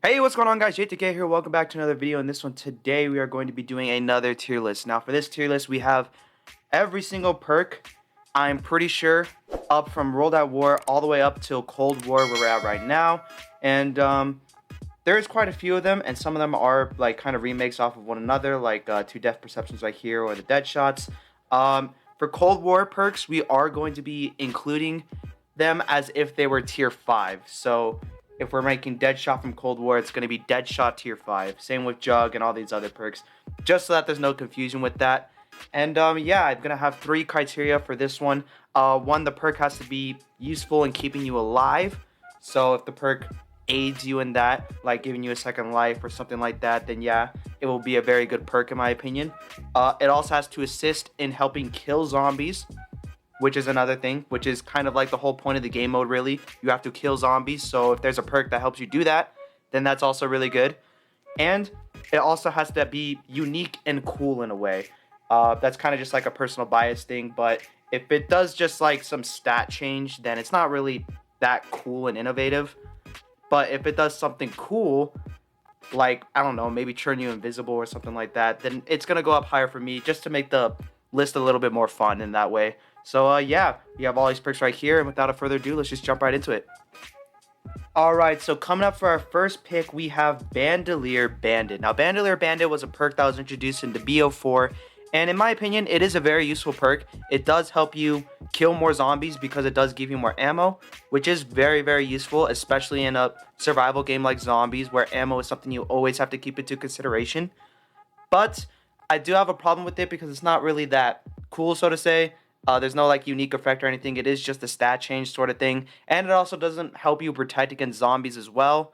Hey, what's going on, guys? JTK here. Welcome back to another video. In this one today, we are going to be doing another tier list. Now, for this tier list, we have every single perk, I'm pretty sure, up from World at War all the way up till Cold War, where we're at right now. And there's quite a few of them, and some of them are like kind of remakes off of one another, like Two Death Perceptions right here or the Deadshots. For Cold War perks, we are going to be including them as if they were tier 5. So if we're making Deadshot from Cold War, it's going to be Deadshot tier 5. Same with Jug and all these other perks, just so that there's no confusion with that. And yeah, I'm going to have 3 criteria for this one. One, the perk has to be useful in keeping you alive. So if the perk aids you in that, like giving you a second life or something like that, then yeah, it will be a very good perk in my opinion. It also has to assist in helping kill zombies, which is another thing, which is kind of like the whole point of the game mode, really. You have to kill zombies, so if there's a perk that helps you do that, then that's also really good. And it also has to be unique and cool in a way. That's kind of just like a personal bias thing, but if it does just like some stat change, then it's not really that cool and innovative. But if it does something cool, like, I don't know, maybe turn you invisible or something like that, then it's going to go up higher for me just to make the list a little bit more fun in that way. So yeah, we have all these perks right here, and without a further ado, let's just jump right into it. Alright, so coming up for our first pick, we have Bandelier Bandit. Now, Bandelier Bandit was a perk that was introduced into BO4, and in my opinion, it is a very useful perk. It does help you kill more zombies because it does give you more ammo, which is very, very useful, especially in a survival game like Zombies, where ammo is something you always have to keep into consideration. But I do have a problem with it because it's not really that cool, so to say. There's no like unique effect or anything. It is just a stat change sort of thing. And it also doesn't help you protect against zombies as well.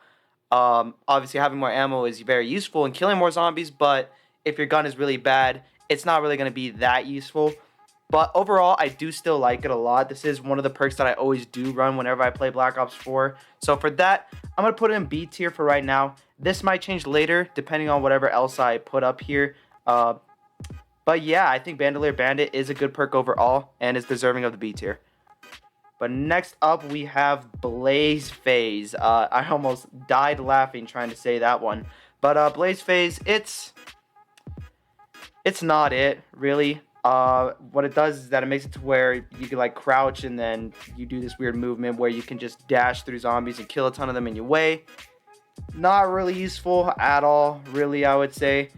Obviously, having more ammo is very useful in killing more zombies, but if your gun is really bad, it's not really going to be that useful. But overall, I do still like it a lot. This is one of the perks that I always do run whenever I play Black Ops 4. So for that, I'm going to put it in B tier for right now. This might change later, depending on whatever else I put up here. But yeah, I think Bandelier Bandit is a good perk overall and is deserving of the B tier. But next up, we have Blaze Phase. I almost died laughing trying to say that one. But Blaze Phase, it's not it, really. What it does is that it makes it to where you can like crouch and then you do this weird movement where you can just dash through zombies and kill a ton of them in your way. Not really useful at all, really, I would say.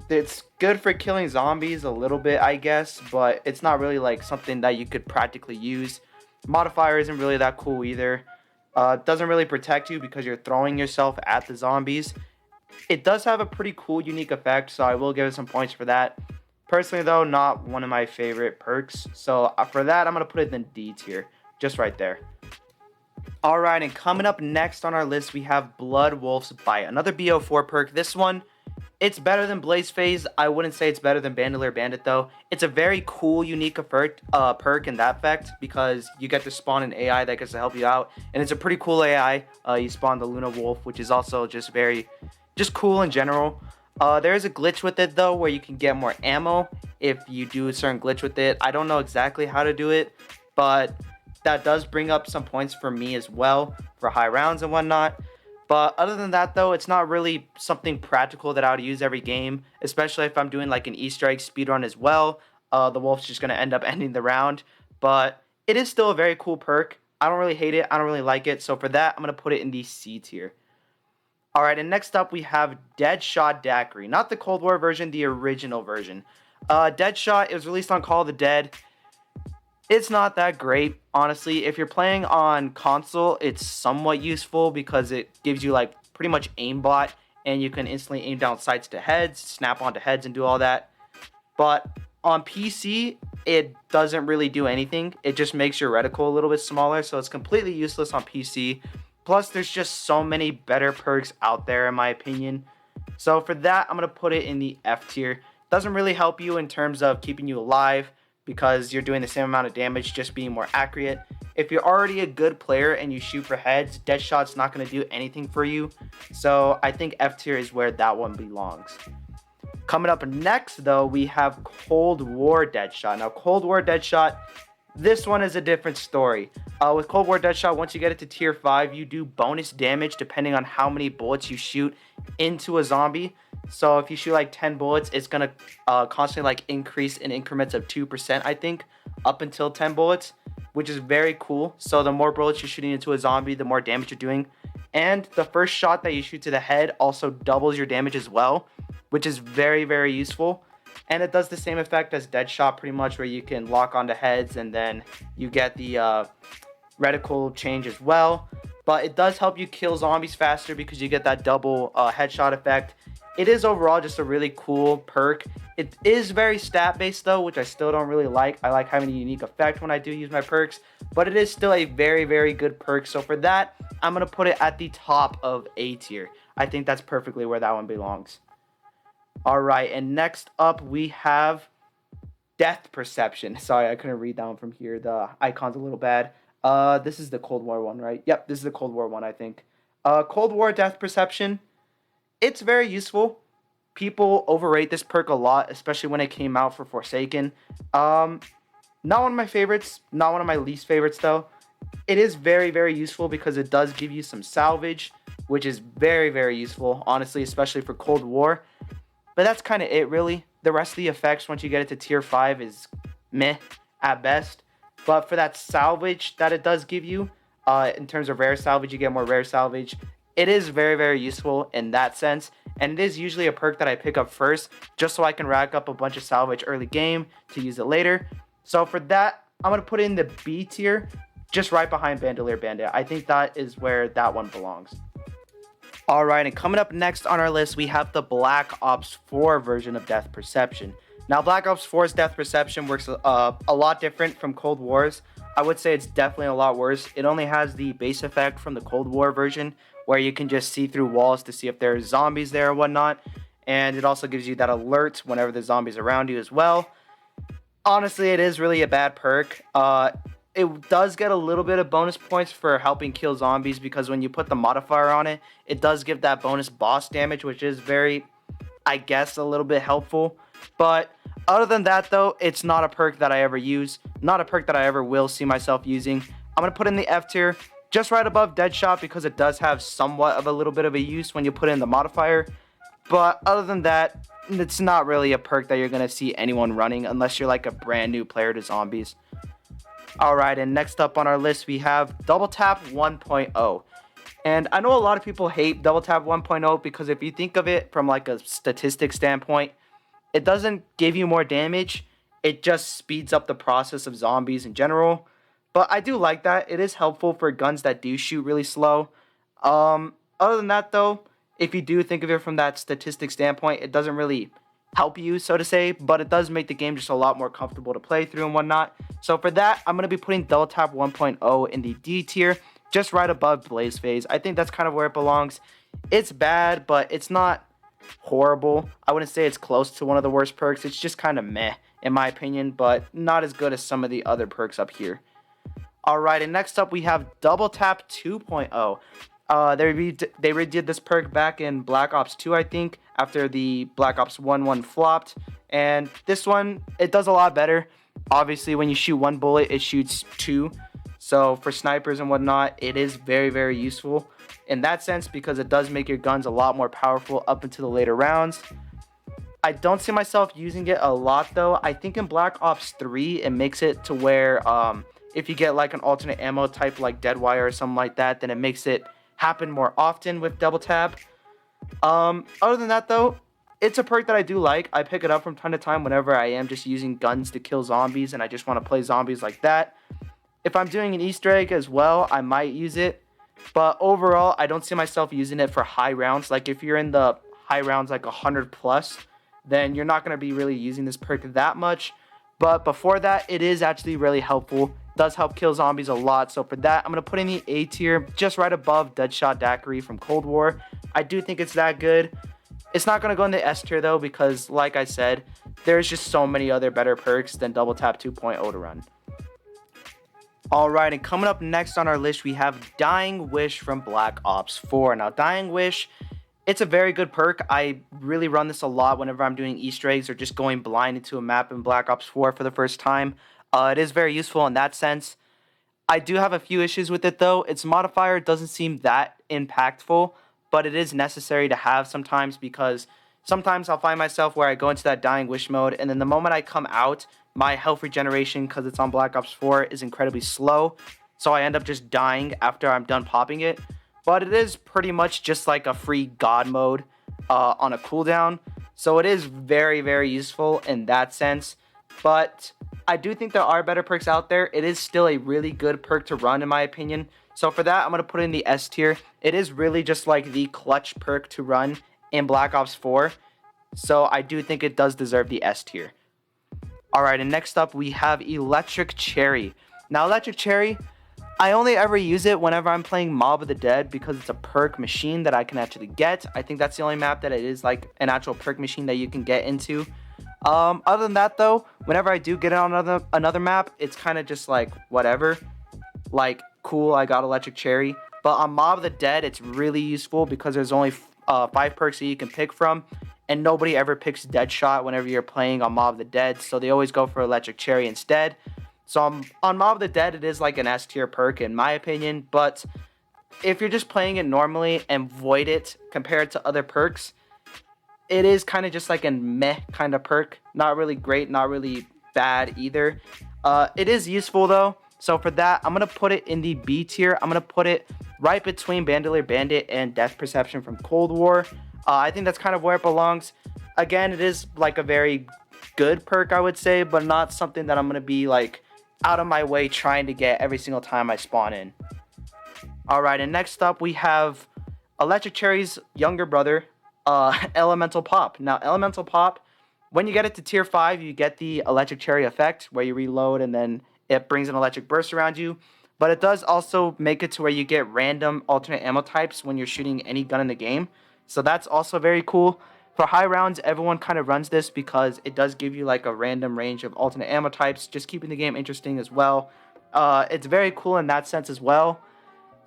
It's good for killing zombies a little bit, I guess, but it's not really like something that you could practically use. Modifier isn't really that cool either. It doesn't really protect you because you're throwing yourself at the zombies. It does have a pretty cool, unique effect, so I will give it some points for that. Personally, though, not one of my favorite perks. So for that, I'm going to put it in D tier, just right there. Alright, and coming up next on our list, we have Blood Wolf's Bite, another BO4 perk. This one, it's better than Blaze Phase. I wouldn't say it's better than Bandelier Bandit, though. It's a very cool, unique perk in that fact, because you get to spawn an AI that gets to help you out. And it's a pretty cool AI. You spawn the Luna Wolf, which is also just cool in general. There is a glitch with it, though, where you can get more ammo if you do a certain glitch with it. I don't know exactly how to do it, but that does bring up some points for me as well, for high rounds and whatnot. But other than that, though, it's not really something practical that I would use every game, especially if I'm doing like an Easter egg speedrun as well. The Wolf's just going to end up ending the round. But it is still a very cool perk. I don't really hate it. I don't really like it. So for that, I'm going to put it in the C tier. Alright, and next up we have Deadshot Daiquiri. Not the Cold War version, the original version. Deadshot, it was released on Call of the Dead. It's not that great, honestly. If you're playing on console, it's somewhat useful because it gives you like pretty much aimbot, and you can instantly aim down sights to heads, snap onto heads, and do all that. But on PC, it doesn't really do anything. It just makes your reticle a little bit smaller, so it's completely useless on PC. Plus, there's just so many better perks out there, in my opinion. So for that, I'm going to put it in the F tier. Doesn't really help you in terms of keeping you alive, because you're doing the same amount of damage, just being more accurate. If you're already a good player and you shoot for heads, Deadshot's not going to do anything for you. So I think F tier is where that one belongs. Coming up next, though, we have Cold War Deadshot. Now, Cold War Deadshot, This one is a different story. With Cold War Deadshot, once you get it to tier 5, you do bonus damage depending on how many bullets you shoot into a zombie. So if you shoot like 10 bullets, it's going to constantly like increase in increments of 2%, I think, up until 10 bullets, which is very cool. So the more bullets you're shooting into a zombie, the more damage you're doing. And the first shot that you shoot to the head also doubles your damage as well, which is very, very useful. And it does the same effect as Deadshot pretty much, where you can lock onto heads and then you get the reticle change as well. But it does help you kill zombies faster because you get that double headshot effect. It is overall just a really cool perk. It is very stat based though, which I still don't really like. I like having a unique effect when I do use my perks, but it is still a very, very good perk. So for that, I'm going to put it at the top of A tier. I think that's perfectly where that one belongs. All right, and next up we have Death Perception. Sorry, I couldn't read that one from here. The icon's a little bad. This is the Cold War one, right? Yep, this is the Cold War one, I think. Cold War Death Perception. It's very useful. People overrate this perk a lot, especially when it came out for Forsaken. Not one of my favorites. Not one of my least favorites, though. It is very, very useful because it does give you some salvage, which is very, very useful, honestly, especially for Cold War. But that's kind of it, really. The rest of the effects, once you get it to tier 5, is meh at best. But for that salvage that it does give you, in terms of rare salvage, you get more rare salvage. It is very, very useful in that sense. And it is usually a perk that I pick up first, just so I can rack up a bunch of salvage early game to use it later. So for that, I'm going to put it in the B tier, just right behind Bandelier Bandit. I think that is where that one belongs. Alright, and coming up next on our list, we have the Black Ops 4 version of Death Perception. Now, Black Ops 4's Death Perception works a lot different from Cold War's. I would say it's definitely a lot worse. It only has the base effect from the Cold War version, where you can just see through walls to see if there's zombies there or whatnot. And it also gives you that alert whenever the zombies around you as well. Honestly, it is really a bad perk. It does get a little bit of bonus points for helping kill zombies, because when you put the modifier on it, it does give that bonus boss damage, which is very, I guess, a little bit helpful. But other than that, though, it's not a perk that I ever use, not a perk that I ever will see myself using. I'm going to put in the F tier, just right above Deadshot, because it does have somewhat of a little bit of a use when you put in the modifier. But other than that, it's not really a perk that you're going to see anyone running unless you're like a brand new player to zombies. Alright, and next up on our list, we have Double Tap 1.0. And I know a lot of people hate Double Tap 1.0 because if you think of it from like a statistic standpoint, it doesn't give you more damage. It just speeds up the process of zombies in general. But I do like that. It is helpful for guns that do shoot really slow. Other than that, though, if you do think of it from that statistic standpoint, it doesn't really help you, so to say, but it does make the game just a lot more comfortable to play through and whatnot. So for that, I'm going to be putting Double Tap 1.0 in the D tier, just right above Blaze Phase. I think that's kind of where it belongs. It's bad, but it's not horrible. I wouldn't say it's close to one of the worst perks. It's just kind of meh, in my opinion, but not as good as some of the other perks up here. Alright, and next up we have Double Tap 2.0. They redid this perk back in Black Ops 2, I think, after the Black Ops 1 flopped. And this one, it does a lot better. Obviously, when you shoot one bullet, it shoots two. So for snipers and whatnot, it is very, very useful in that sense, because it does make your guns a lot more powerful up into the later rounds. I don't see myself using it a lot, though. I think in Black Ops 3, it makes it to where if you get like an alternate ammo type like Deadwire or something like that, then it makes it happen more often with Double Tap. Other than that, though, it's a perk that I do like. I pick it up from time to time whenever I am just using guns to kill zombies and I just want to play zombies like that. If I'm doing an Easter egg as well, I might use it. But overall, I don't see myself using it for high rounds. Like if you're in the high rounds like 100 plus, then you're not going to be really using this perk that much. But before that, it is actually really helpful. It does help kill zombies a lot. So for that, I'm going to put in the A tier, just right above Deadshot Daiquiri from Cold War. I do think it's that good. It's not going to go in the S tier though, because like I said, there's just so many other better perks than Double Tap 2.0 to run. Alright, and coming up next on our list, we have Dying Wish from Black Ops 4. Now, Dying Wish, it's a very good perk. I really run this a lot whenever I'm doing Easter eggs or just going blind into a map in Black Ops 4 for the first time. It is very useful in that sense. I do have a few issues with it though. Its modifier doesn't seem that impactful, but it is necessary to have sometimes because sometimes I'll find myself where I go into that dying wish mode, and then the moment I come out, my health regeneration, because it's on Black Ops 4, is incredibly slow. So I end up just dying after I'm done popping it. But it is pretty much just like a free god mode on a cooldown. So it is very, very useful in that sense. But I do think there are better perks out there. It is still a really good perk to run in my opinion. So for that, I'm going to put it in the S tier. It is really just like the clutch perk to run in Black Ops 4. So I do think it does deserve the S tier. Alright, and next up we have Electric Cherry. Now Electric Cherry, I only ever use it whenever I'm playing Mob of the Dead because it's a perk machine that I can actually get. I think that's the only map that it is like an actual perk machine that you can get into. Other than that though, whenever I do get it on another map, it's kind of just like whatever. Like, cool, I got Electric Cherry. But on Mob of the Dead, it's really useful because there's only 5 perks that you can pick from. And nobody ever picks Deadshot whenever you're playing on Mob of the Dead. So they always go for Electric Cherry instead. So on Mob of the Dead, it is like an S tier perk in my opinion. But if you're just playing it normally and void it compared to other perks, it is kind of just like a meh kind of perk. Not really great, not really bad either. It is useful though. So for that, I'm going to put it in the B tier. I'm going to put it right between Bandelier Bandit and Death Perception from Cold War. I think that's kind of where it belongs. Again, it is like a very good perk, I would say, but not something that I'm going to be like out of my way trying to get every single time I spawn in. Alright, and next up we have Electric Cherry's younger brother, Elemental Pop. Now, Elemental Pop, when you get it to tier 5, you get the Electric Cherry effect where you reload and then it brings an electric burst around you. But it does also make it to where you get random alternate ammo types when you're shooting any gun in the game. So that's also very cool. For high rounds, everyone kind of runs this because it does give you like a random range of alternate ammo types, just keeping the game interesting as well. It's very cool in that sense as well.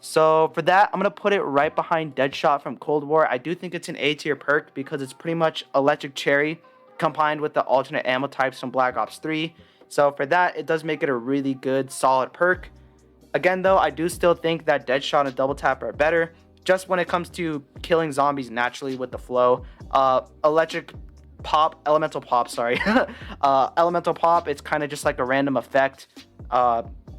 So for that, I'm going to put it right behind Deadshot from Cold War. I do think it's an A tier perk because it's pretty much Electric Cherry combined with the alternate ammo types from Black Ops 3. So for that, it does make it a really good, solid perk. Again, though, I do still think that Deadshot and Double Tap are better. Just when it comes to killing zombies naturally with the flow. Elemental Pop, sorry. Elemental Pop, it's kind of just like a random effect.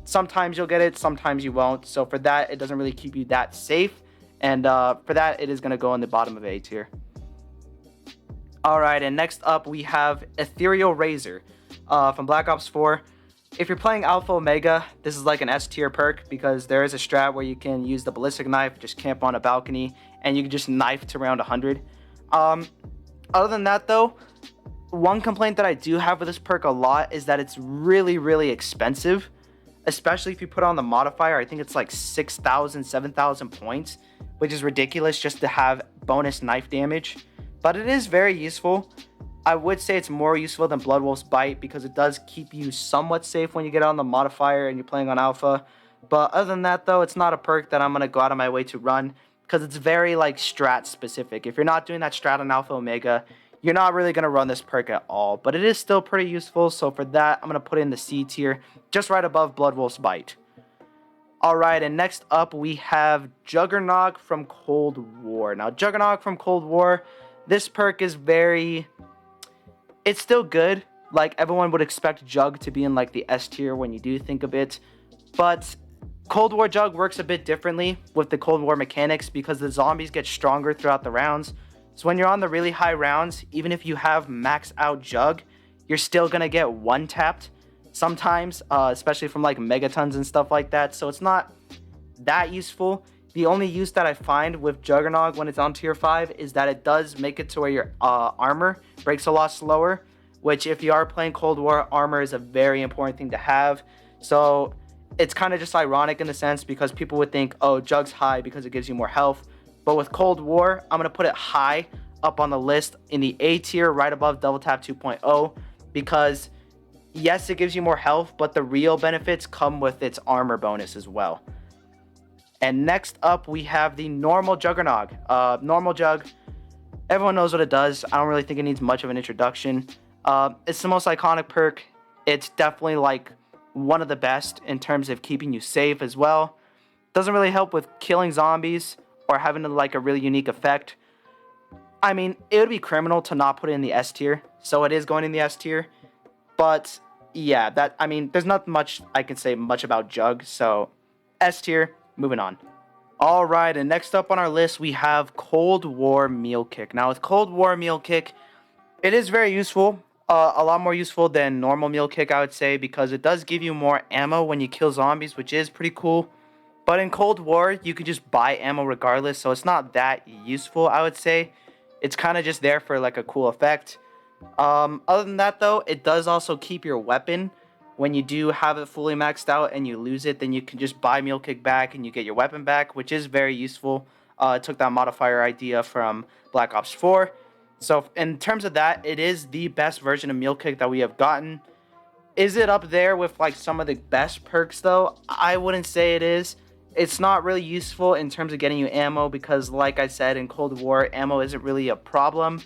Sometimes you'll get it, sometimes you won't. So for that, it doesn't really keep you that safe. And for that, it is going to go in the bottom of A tier. Alright, and next up we have Ethereal Razor from Black Ops 4. If you're playing Alpha Omega, this is like an S tier perk because there is a strat where you can use the ballistic knife, just camp on a balcony, and you can just knife to around 100. Other than that though, one complaint that I do have with this perk a lot is that it's really, really expensive. Especially if you put on the modifier. I think it's like 6,000, 7,000 points, which is ridiculous just to have bonus knife damage. But it is very useful. I would say it's more useful than Bloodwolf's Bite because it does keep you somewhat safe when you get on the modifier and you're playing on Alpha. But other than that though, it's not a perk that I'm going to go out of my way to run because it's very like strat specific. If you're not doing that strat on Alpha Omega, you're not really going to run this perk at all. But it is still pretty useful, so for that, I'm going to put it in the C tier, just right above Bloodwolf's Bite. Alright, and next up we have Juggernog from Cold War. Now, Juggernog from Cold War, this perk is very... It's still good. Like, everyone would expect Jug to be in, like, the S tier when you do think of it. But Cold War Jug works a bit differently with the Cold War mechanics because the zombies get stronger throughout the rounds. So when you're on the really high rounds, even if you have max out Jug, you're still going to get one-tapped sometimes, especially from, like, megatons and stuff like that. So it's not that useful. The only use that I find with Juggernog when it's on tier 5 is that it does make it to where your armor breaks a lot slower, which if you are playing Cold War, armor is a very important thing to have. So it's kind of just ironic in a sense because people would think, oh, Jug's high because it gives you more health. But with Cold War, I'm going to put it high up on the list in the A tier right above Double Tap 2.0 because yes, it gives you more health, but the real benefits come with its armor bonus as well. And next up, we have the normal Juggernog. Normal Jug, everyone knows what it does. I don't really think it needs much of an introduction. It's the most iconic perk. It's definitely like one of the best in terms of keeping you safe as well. Doesn't really help with killing zombies or having like a really unique effect. I mean, it would be criminal to not put it in the S tier, so it is going in the S tier. But yeah, I mean, there's not much I can say much about Jug, so S tier, moving on. Alright, and next up on our list we have Cold War Mule Kick. Now with Cold War Mule Kick, it is very useful. A lot more useful than normal Mule Kick, I would say, because it does give you more ammo when you kill zombies, which is pretty cool. But in Cold War, you could just buy ammo regardless, so it's not that useful, I would say. It's kind of just there for like a cool effect. Other than that though, it does also keep your weapon. When you do have it fully maxed out and you lose it, then you can just buy Mule Kick back and you get your weapon back, which is very useful. It took that modifier idea from Black Ops 4. So in terms of that, it is the best version of Mule Kick that we have gotten. Is it up there with like some of the best perks though? I wouldn't say it is. It's not really useful in terms of getting you ammo because, like I said, in Cold War, ammo isn't really a problem.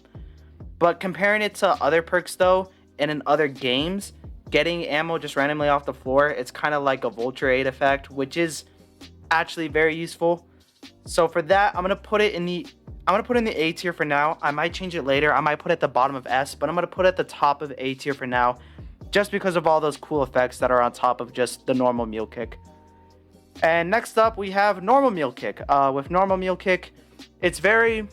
But comparing it to other perks though, and in other games, getting ammo just randomly off the floor, it's kind of like a Vulture Aid effect, which is actually very useful. So for that, I'm gonna put it in the A tier for now. I might change it later. I might put it at the bottom of S, but I'm gonna put it at the top of A tier for now, just because of all those cool effects that are on top of just the normal Mule Kick. And next up, we have normal Mule Kick. With normal Mule Kick, it's very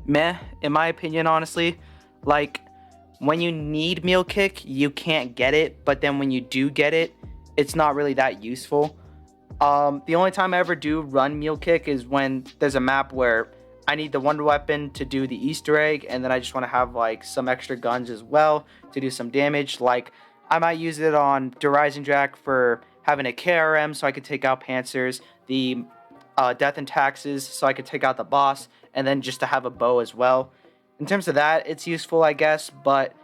meh, in my opinion, honestly. Like, when you need Mule Kick, you can't get it, but then when you do get it, it's not really that useful. The only time I ever do run Mule Kick is when there's a map where I need the one weapon to do the Easter egg, and then I just want to have like some extra guns as well to do some damage. Like, I might use it on Rising Jack for having a KRM so I could take out Panzers, the Death and Taxes so I could take out the boss, and then just to have a bow as well. In terms of that, it's useful, I guess, but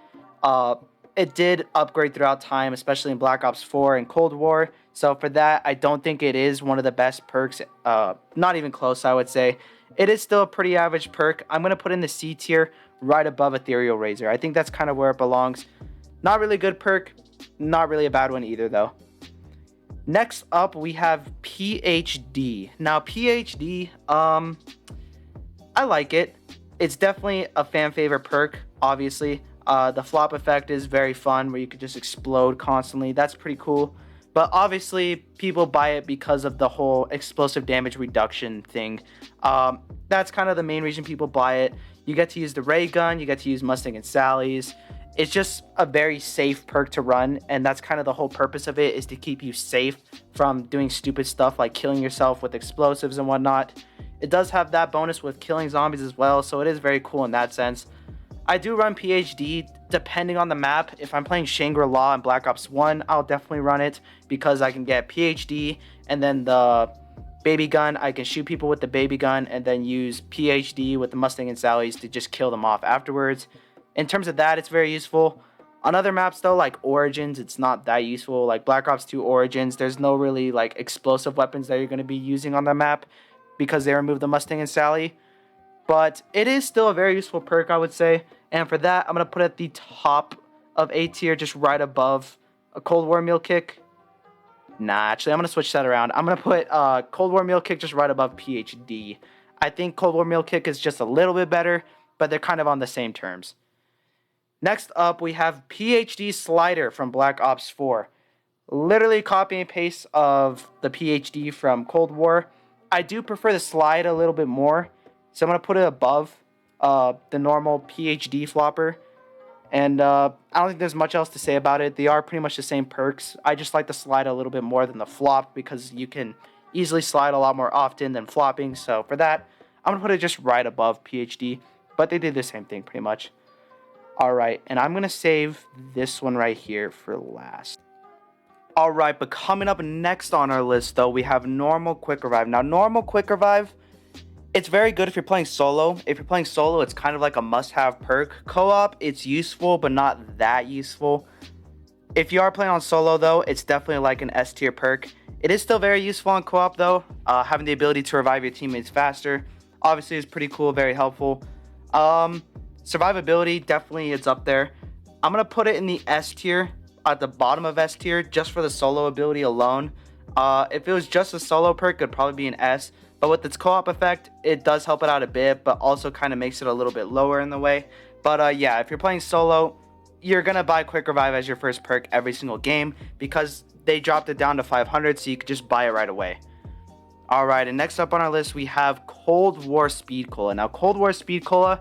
it did upgrade throughout time, especially in Black Ops 4 and Cold War. So for that, I don't think it is one of the best perks. Not even close, I would say. It is still a pretty average perk. I'm going to put in the C tier right above Ethereal Razor. I think that's kind of where it belongs. Not really good perk. Not really a bad one either, though. Next up, we have PhD. Now, PhD, I like it. It's definitely a fan favorite perk, obviously. The flop effect is very fun, where you could just explode constantly. That's pretty cool. But obviously, people buy it because of the whole explosive damage reduction thing. That's kind of the main reason people buy it. You get to use the ray gun, you get to use Mustang and Sally's. It's just a very safe perk to run, and that's kind of the whole purpose of it, is to keep you safe from doing stupid stuff like killing yourself with explosives and whatnot. It does have that bonus with killing zombies as well, so it is very cool in that sense. I do run PhD depending on the map. If I'm playing Shangri-La and Black Ops 1, I'll definitely run it because I can get PhD and then the baby gun. I can shoot people with the baby gun and then use PhD with the Mustang and Sally's to just kill them off afterwards. In terms of that, it's very useful. On other maps though, like Origins, it's not that useful. Like Black Ops 2 Origins, there's no really like explosive weapons that you're going to be using on the map because they removed the Mustang and Sally. But it is still a very useful perk, I would say. And for that, I'm going to put it at the top of A tier, just right above a Cold War Mule Kick. Nah, actually, I'm going to switch that around. I'm going to put Cold War Mule Kick just right above PhD. I think Cold War Mule Kick is just a little bit better, but they're kind of on the same terms. Next up, we have PhD Slider from Black Ops 4. Literally copy and paste of the PhD from Cold War. I do prefer the slide a little bit more, so I'm going to put it above the normal PhD flopper. And I don't think there's much else to say about it. They are pretty much the same perks. I just like the slide a little bit more than the flop because you can easily slide a lot more often than flopping. So for that, I'm going to put it just right above PhD. But they did the same thing pretty much. Alright, and I'm going to save this one right here for last. Alright, but coming up next on our list, though, we have Normal Quick Revive. Now, Normal Quick Revive, it's very good if you're playing solo. If you're playing solo, it's kind of like a must-have perk. Co-op, it's useful, but not that useful. If you are playing on solo, though, it's definitely like an S-tier perk. It is still very useful on co-op, though. Having the ability to revive your teammates faster, obviously, is pretty cool, very helpful. Survivability, definitely it's up there. I'm going to put it in the S tier. at the bottom of S tier just for the solo ability alone. If it was just a solo perk, it'd probably be an S. But with its co-op effect, it does help it out a bit, but also kind of makes it a little bit lower in the way. But yeah, if you're playing solo, you're going to buy Quick Revive as your first perk every single game because they dropped it down to 500, so you could just buy it right away. Alright, and next up on our list, we have Cold War Speed Cola. Now, Cold War Speed Cola,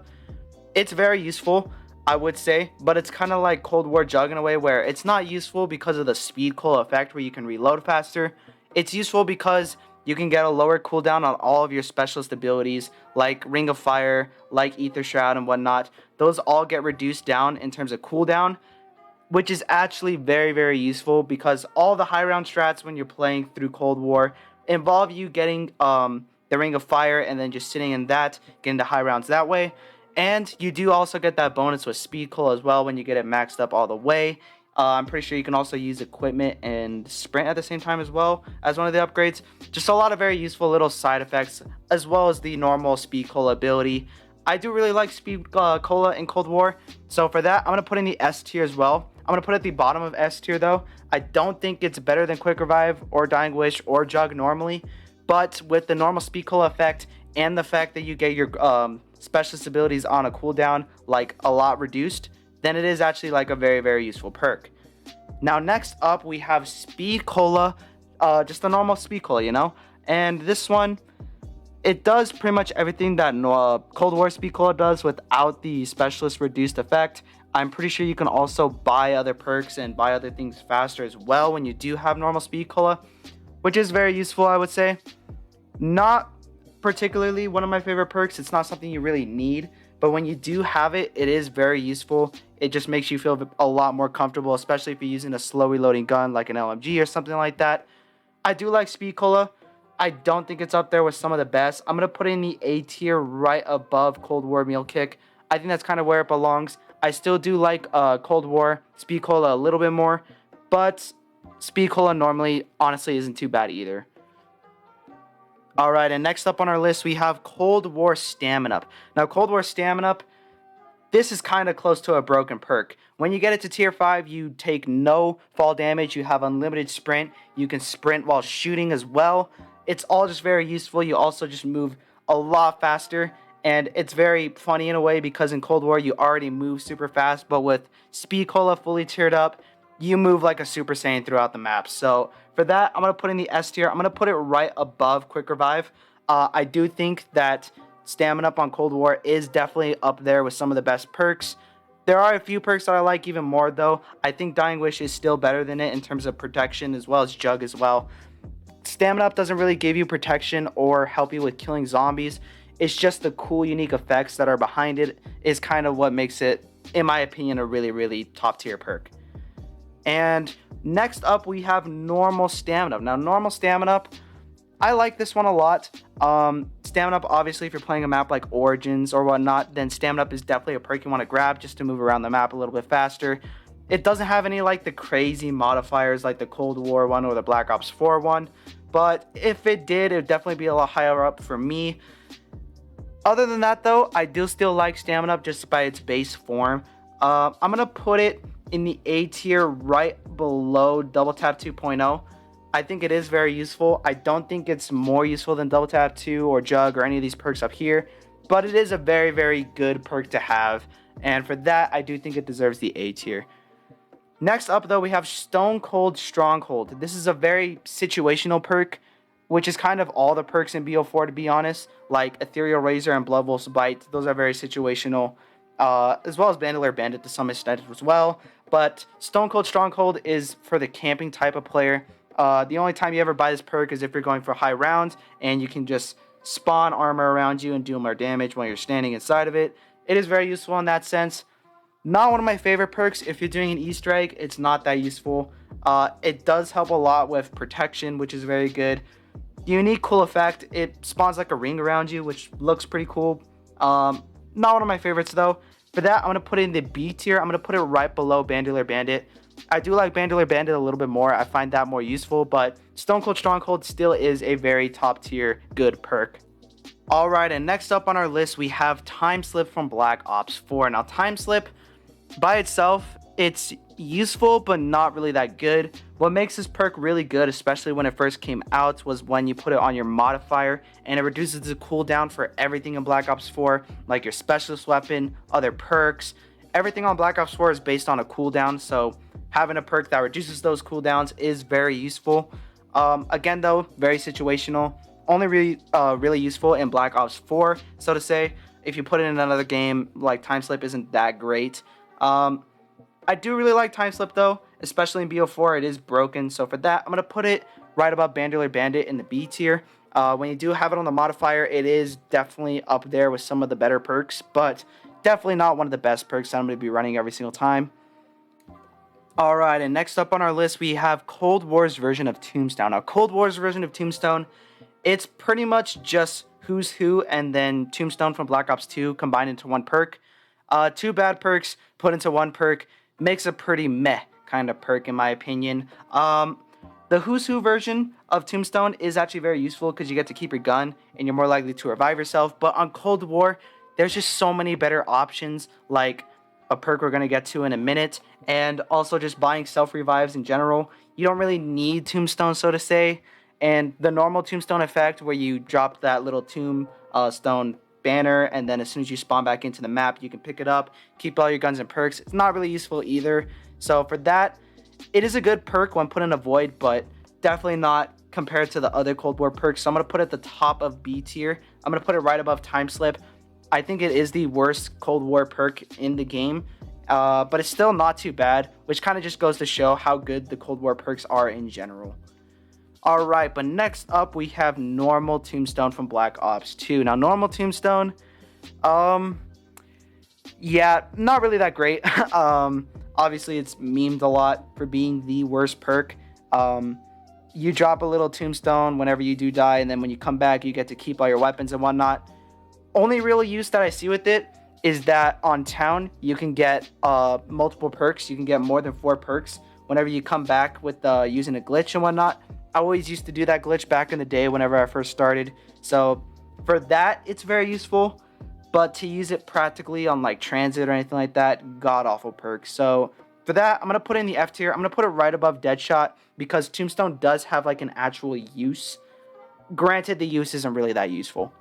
it's very useful, I would say, but it's kind of like Cold War Jug in a way where it's not useful because of the Speed Cola effect where you can reload faster. It's useful because you can get a lower cooldown on all of your specialist abilities like Ring of Fire, like Ether Shroud and whatnot. Those all get reduced down in terms of cooldown, which is actually very, very useful because all the high round strats when you're playing through Cold War involve you getting the Ring of Fire and then just sitting in that, getting the high rounds that way. And you do also get that bonus with Speed Cola as well when you get it maxed up all the way. I'm pretty sure you can also use Equipment and Sprint at the same time as well as one of the upgrades. Just a lot of very useful little side effects as well as the normal Speed Cola ability. I do really like Speed Cola in Cold War, so for that, I'm going to put in the S tier as well. I'm going to put it at the bottom of S tier though. I don't think it's better than Quick Revive or Dying Wish or Jug normally, but with the normal Speed Cola effect and the fact that you get your specialist abilities on a cooldown like a lot reduced, then it is actually like a very, very useful perk. Now next up we have Speed Cola, just the normal Speed Cola, you know, and this one, it does pretty much everything that Cold War Speed Cola does without the specialist reduced effect. I'm pretty sure you can also buy other perks and buy other things faster as well when you do have normal Speed Cola, which is very useful, I would say. Not particularly one of my favorite perks. It's not something you really need, but when you do have it, it is very useful. It just makes you feel a lot more comfortable, especially if you're using a slow reloading gun like an LMG or something like that. I do like Speed Cola. I don't think it's up there with some of the best. I'm going to put it in the A tier right above Cold War Meal Kick. I think that's kind of where it belongs. I still do like Cold War Speed Cola a little bit more, but Speed Cola normally, honestly, isn't too bad either. Alright, and next up on our list, we have Cold War Stamin-Up. Now, Cold War Stamin-Up, this is kind of close to a broken perk. When you get it to tier 5, you take no fall damage, you have unlimited sprint, you can sprint while shooting as well. It's all just very useful. You also just move a lot faster, and it's very funny in a way because in Cold War you already move super fast, but with Speed Cola fully tiered up, you move like a Super Saiyan throughout the map. So for that, I'm going to put in the S tier. I'm going to put it right above Quick Revive. I do think that Stamin-Up on Cold War is definitely up there with some of the best perks. There are a few perks that I like even more though. I think Dying Wish is still better than it in terms of protection as well as Jug as well. Stamin-Up doesn't really give you protection or help you with killing zombies. It's just the cool, unique effects that are behind it is kind of what makes it, in my opinion, a really, really top tier perk. And next up, we have Normal Stamin-Up. Now, Normal Stamin-Up, I like this one a lot. Stamin-Up, obviously, if you're playing a map like Origins or whatnot, then Stamin-Up is definitely a perk you want to grab just to move around the map a little bit faster. It doesn't have any like the crazy modifiers like the Cold War one or the Black Ops 4 one, but if it did, it would definitely be a lot higher up for me. Other than that though, I do still like Stamin-Up just by its base form. I'm going to put it in the A tier right below Double Tap 2.0. I think it is very useful. I don't think it's more useful than Double Tap 2 or Jug or any of these perks up here, but it is a very, very good perk to have, and for that, I do think it deserves the A tier. Next up, though, we have Stone Cold Stronghold. This is a very situational perk, which is kind of all the perks in BO4, to be honest. Like Ethereal Razor and Bloodwolf's Bite, those are very situational, as well as Bandelier Bandit to some extent as well. But Stone Cold Stronghold is for the camping type of player. The only time you ever buy this perk is if you're going for high rounds, and you can just spawn armor around you and do more damage when you're standing inside of it. It is very useful in that sense. Not one of my favorite perks. If you're doing an Easter egg, it's not that useful. It does help a lot with protection, which is very good. The unique cool effect, it spawns like a ring around you, which looks pretty cool. Not one of my favorites though. For that, I'm going to put it in the B tier. I'm going to put it right below Bandelier Bandit. I do like Bandelier Bandit a little bit more. I find that more useful, but Stone Cold Stronghold still is a very top tier good perk. Alright, and next up on our list, we have Time Slip from Black Ops 4. Now, Time Slip by itself It's useful, but not really that good. What makes this perk really good, especially when it first came out, was when you put it on your modifier, and it reduces the cooldown for everything in Black Ops 4, like your specialist weapon, other perks. Everything on Black Ops 4 is based on a cooldown, so having a perk that reduces those cooldowns is very useful. Again, though, very situational. Only really useful in Black Ops 4, so to say. If you put it in another game, like Time Slip isn't that great. I do really like Time Slip though, especially in BO4. It is broken, so for that, I'm going to put it right above Bandelier Bandit in the B tier. When you do have it on the modifier, it is definitely up there with some of the better perks, but definitely not one of the best perks that I'm going to be running every single time. Alright, and next up on our list, we have Cold War's version of Tombstone. Now, Cold War's version of Tombstone, it's pretty much just Who's Who and then Tombstone from Black Ops 2 combined into one perk. Two bad perks put into one perk makes a pretty meh kind of perk in my opinion. The Who's Who version of Tombstone is actually very useful because you get to keep your gun and you're more likely to revive yourself. But on Cold War, there's just so many better options, like a perk we're going to get to in a minute, and also just buying self-revives in general. You don't really need Tombstone, so to say. And the normal Tombstone effect, where you drop that little Tombstone banner, and then as soon as you spawn back into the map, you can pick it up, keep all your guns and perks. It's not really useful either. So for that, it is a good perk when put in a void, but definitely not compared to the other Cold War perks. So I'm going to put it at the top of B tier. I'm going to put it right above Time Slip. I think it is the worst Cold War perk in the game, but it's still not too bad, which kind of just goes to show how good the Cold War perks are in general. Alright, but next up we have normal Tombstone from Black Ops 2. Now, normal Tombstone, yeah, not really that great. Obviously, it's memed a lot for being the worst perk. You drop a little Tombstone whenever you do die, and then when you come back, you get to keep all your weapons and whatnot. Only real use that I see with it is that on town, you can get multiple perks. You can get more than 4 perks whenever you come back with using a glitch and whatnot. I always used to do that glitch back in the day whenever I first started. So for that, it's very useful. But to use it practically on like transit or anything like that, god-awful perk. So for that, I'm going to put it in the F tier. I'm going to put it right above Deadshot because Tombstone does have like an actual use. Granted, the use isn't really that useful.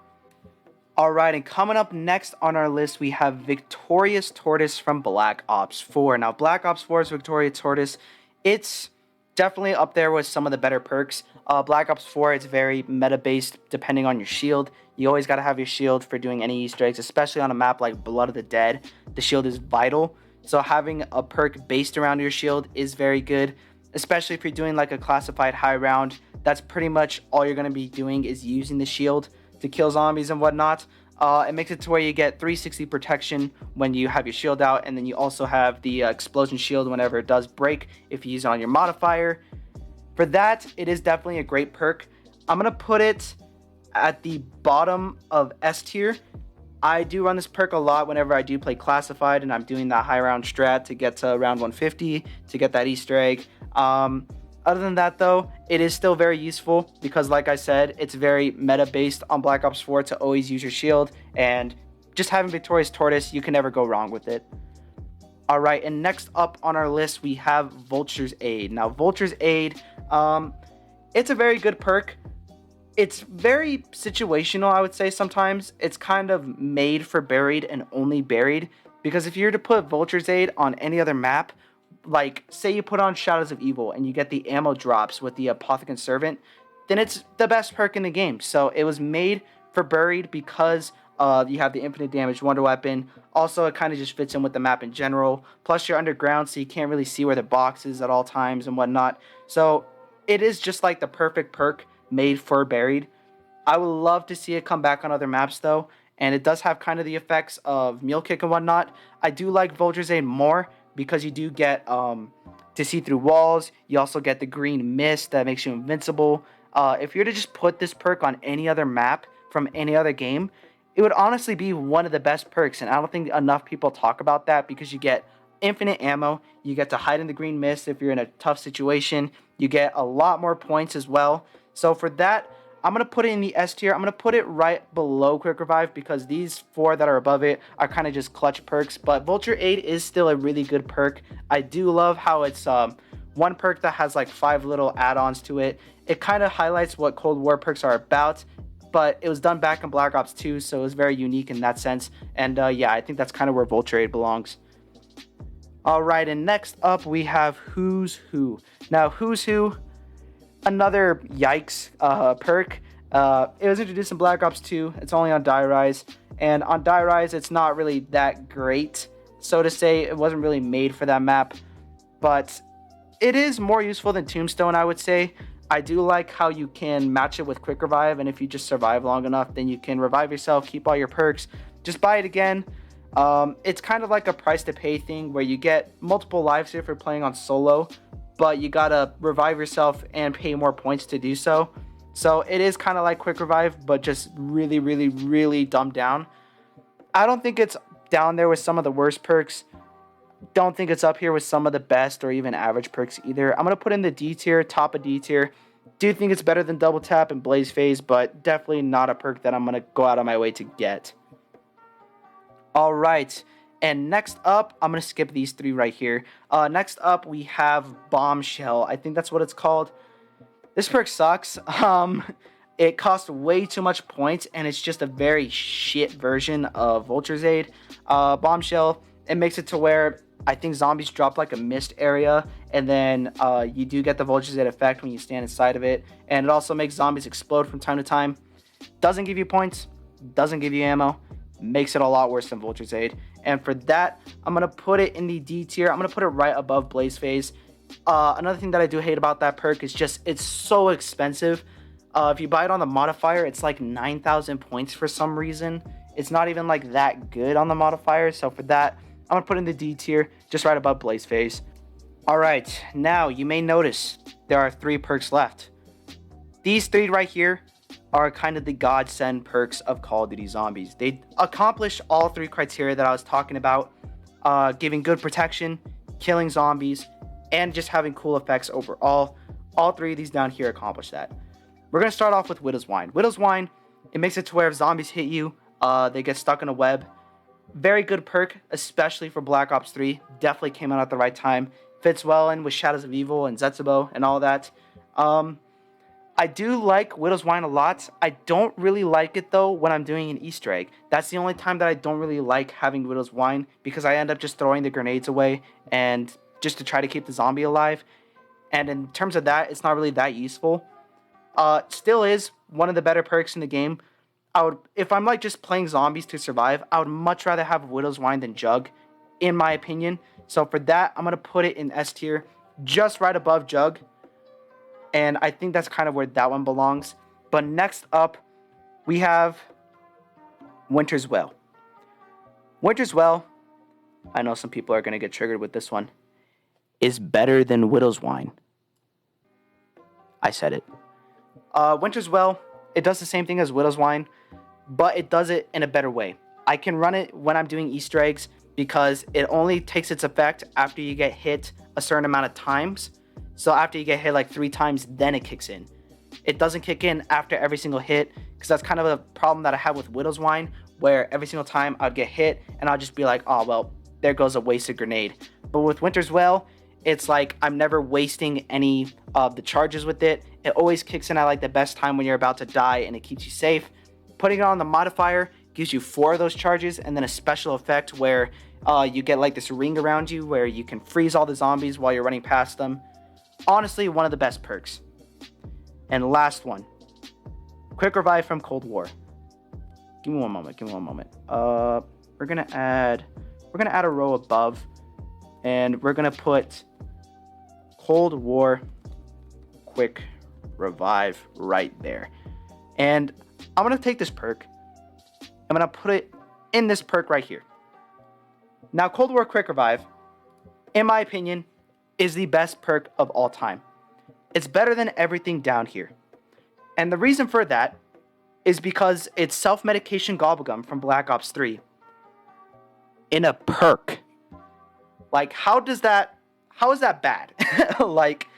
Alright, and coming up next on our list, we have Victorious Tortoise from Black Ops 4. Now, Black Ops 4's Victorious Tortoise, it's definitely up there with some of the better perks. Black Ops 4, it's very meta-based depending on your shield. You always got to have your shield for doing any Easter eggs, especially on a map like Blood of the Dead. The shield is vital, so having a perk based around your shield is very good, especially if you're doing like a classified high round. That's pretty much all you're going to be doing is using the shield to kill zombies and whatnot. It makes it to where you get 360 protection when you have your shield out, and then you also have the explosion shield whenever it does break if you use it on your modifier. For that, it is definitely a great perk. I'm going to put it at the bottom of S tier. I do run this perk a lot whenever I do play classified and I'm doing that high round strat to get to round 150 to get that Easter egg. Other than that, though, it is still very useful because, like I said, it's very meta-based on Black Ops 4 to always use your shield, and just having Victorious Tortoise, you can never go wrong with it. Alright, and next up on our list, we have Vulture's Aid. Now, Vulture's Aid, it's a very good perk. It's very situational, I would say sometimes. It's kind of made for buried and only buried, because if you were to put Vulture's Aid on any other map, like, say you put on Shadows of Evil and you get the ammo drops with the Apothecant Servant, then it's the best perk in the game. So it was made for buried because you have the infinite damage wonder weapon. Also, it kind of just fits in with the map in general. Plus, you're underground, so you can't really see where the box is at all times and whatnot. So it is just like the perfect perk made for buried. I would love to see it come back on other maps, though. And it does have kind of the effects of Mule Kick and whatnot. I do like Vulture's Aid more, because you do get to see through walls. You also get the green mist that makes you invincible. If you were to just put this perk on any other map from any other game, it would honestly be one of the best perks. And I don't think enough people talk about that, because you get infinite ammo. You get to hide in the green mist if you're in a tough situation. You get a lot more points as well. So for that, I'm going to put it in the S tier. I'm going to put it right below Quick Revive because these 4 that are above it are kind of just clutch perks. But Vulture Aid is still a really good perk. I do love how it's one perk that has like 5 little add-ons to it. It kind of highlights what Cold War perks are about. But it was done back in Black Ops 2, so it was very unique in that sense. And yeah, I think that's kind of where Vulture Aid belongs. Alright, and next up we have Who's Who. Now, Who's Who, another yikes perk. It was introduced in Black Ops 2. It's only on Die Rise. And on Die Rise, it's not really that great, so to say. It wasn't really made for that map. But it is more useful than Tombstone, I would say. I do like how you can match it with Quick Revive, and if you just survive long enough, then you can revive yourself, keep all your perks, just buy it again. It's kind of like a price to pay thing where you get multiple lives if you're playing on solo, but you gotta revive yourself and pay more points to do so. So it is kind of like Quick Revive, but just really, really, really dumbed down. I don't think it's down there with some of the worst perks. Don't think it's up here with some of the best or even average perks either. I'm going to put in the D tier, top of D tier. Do think it's better than Double Tap and Blaze Phase, but definitely not a perk that I'm going to go out of my way to get. Alright, and next up, I'm going to skip these 3 right here. Next up, we have Bombshell. I think that's what it's called. This perk sucks. It costs way too much points, and it's just a very shit version of Vulture's Aid. Bombshell, it makes it to where I think zombies drop like a mist area, and then you do get the Vulture's Aid effect when you stand inside of it, and it also makes zombies explode from time to time. Doesn't give you points, doesn't give you ammo, makes it a lot worse than Vulture's Aid. And for that, I'm going to put it in the D tier. I'm going to put it right above Blaze Phase. Another thing that I do hate about that perk is just it's so expensive. If you buy it on the modifier, it's like 9,000 points for some reason. It's not even like that good on the modifier, so for that, I'm going to put in the D tier, just right above Blaze Phase. Alright, now you may notice there are 3 perks left. These 3 right here are kind of the godsend perks of Call of Duty Zombies. They accomplish all 3 criteria that I was talking about, giving good protection, killing zombies, and just having cool effects overall. All 3 of these down here accomplish that. We're going to start off with Widow's Wine. Widow's Wine, it makes it to where if zombies hit you, they get stuck in a web. Very good perk, especially for Black Ops 3. Definitely came out at the right time. Fits well in with Shadows of Evil and Zetsubo and all that. I do like Widow's Wine a lot. I don't really like it though when I'm doing an Easter egg. That's the only time that I don't really like having Widow's Wine, because I end up just throwing the grenades away and just to try to keep the zombie alive. And in terms of that, it's not really that useful. Still is one of the better perks in the game. If I'm like just playing zombies to survive, I would much rather have Widow's Wine than Jug, in my opinion. So for that, I'm going to put it in S tier, just right above Jug. And I think that's kind of where that one belongs. But next up, we have Winter's Wail. Winter's Wail, I know some people are going to get triggered with this one, is better than Widow's Wine. I said it. Winter's Wail, it does the same thing as Widow's Wine, but it does it in a better way. I can run it when I'm doing Easter eggs because it only takes its effect after you get hit a certain amount of times. So after you get hit like 3 times, then it kicks in. It doesn't kick in after every single hit, because that's kind of a problem that I have with Widow's Wine, where every single time I'd get hit and I'll just be like, oh, well, there goes a wasted grenade. But with Winter's Wail, it's like I'm never wasting any of the charges with it. It always kicks in at like the best time when you're about to die, and it keeps you safe. Putting it on the modifier gives you 4 of those charges, and then a special effect where you get like this ring around you where you can freeze all the zombies while you're running past them. Honestly, one of the best perks. And last one, Quick Revive from Cold War. Give me one moment. We're gonna add a row above, and we're gonna put Cold War Quick Revive right there. And I'm gonna take this perk, I'm gonna put it in this perk right here. Now, Cold War Quick Revive, in my opinion, is the best perk of all time. It's better than everything down here. And the reason for that is because it's self-medication gobblegum from Black Ops 3 in a perk. Like, how is that bad? Like,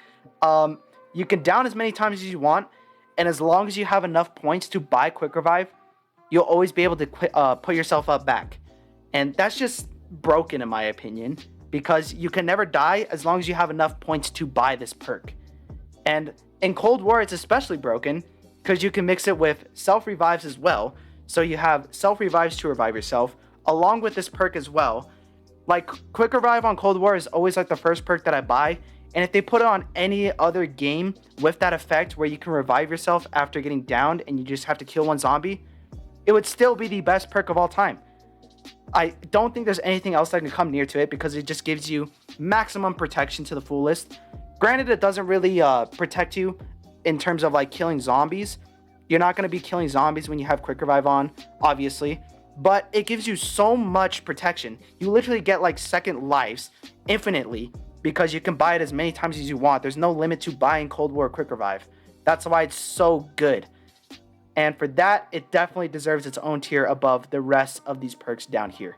you can down as many times as you want, And as long as you have enough points to buy Quick Revive, you'll always be able to put yourself up back. And that's just broken in my opinion, because you can never die as long as you have enough points to buy this perk. And in Cold War, it's especially broken because you can mix it with self-revives as well. So you have self-revives to revive yourself, along with this perk as well. Like, Quick Revive on Cold War is always like the first perk that I buy. And if they put it on any other game with that effect where you can revive yourself after getting downed and you just have to kill one zombie, it would still be the best perk of all time. I don't think there's anything else that can come near to it because it just gives you maximum protection to the fullest. Granted, it doesn't really protect you in terms of like killing zombies. You're not going to be killing zombies when you have Quick Revive on, obviously. But it gives you so much protection. You literally get like second lives infinitely because you can buy it as many times as you want. There's no limit to buying Cold War Quick Revive. That's why it's so good. And for that, it definitely deserves its own tier above the rest of these perks down here.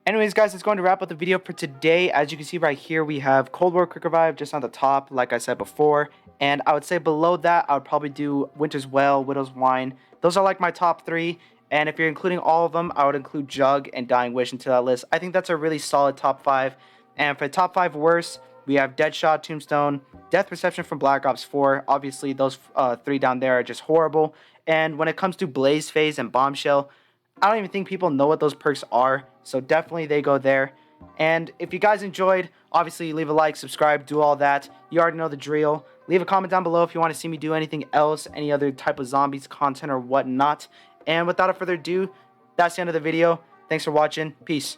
Anyways, guys, that's going to wrap up the video for today. As you can see right here, we have Cold War Quick Revive just on the top, like I said before. And I would say below that, I would probably do Winter's Wail, Widow's Wine. Those are like my top 3. And if you're including all of them, I would include Jug and Dying Wish into that list. I think that's a really solid top 5. And for the top 5 worst, we have Deadshot, Tombstone, Death Perception from Black Ops 4. Obviously, those 3 down there are just horrible. And when it comes to Blaze Phase and Bombshell, I don't even think people know what those perks are. So definitely they go there. And if you guys enjoyed, obviously leave a like, subscribe, do all that. You already know the drill. Leave a comment down below if you want to see me do anything else, any other type of zombies content or whatnot. And without further ado, that's the end of the video. Thanks for watching. Peace.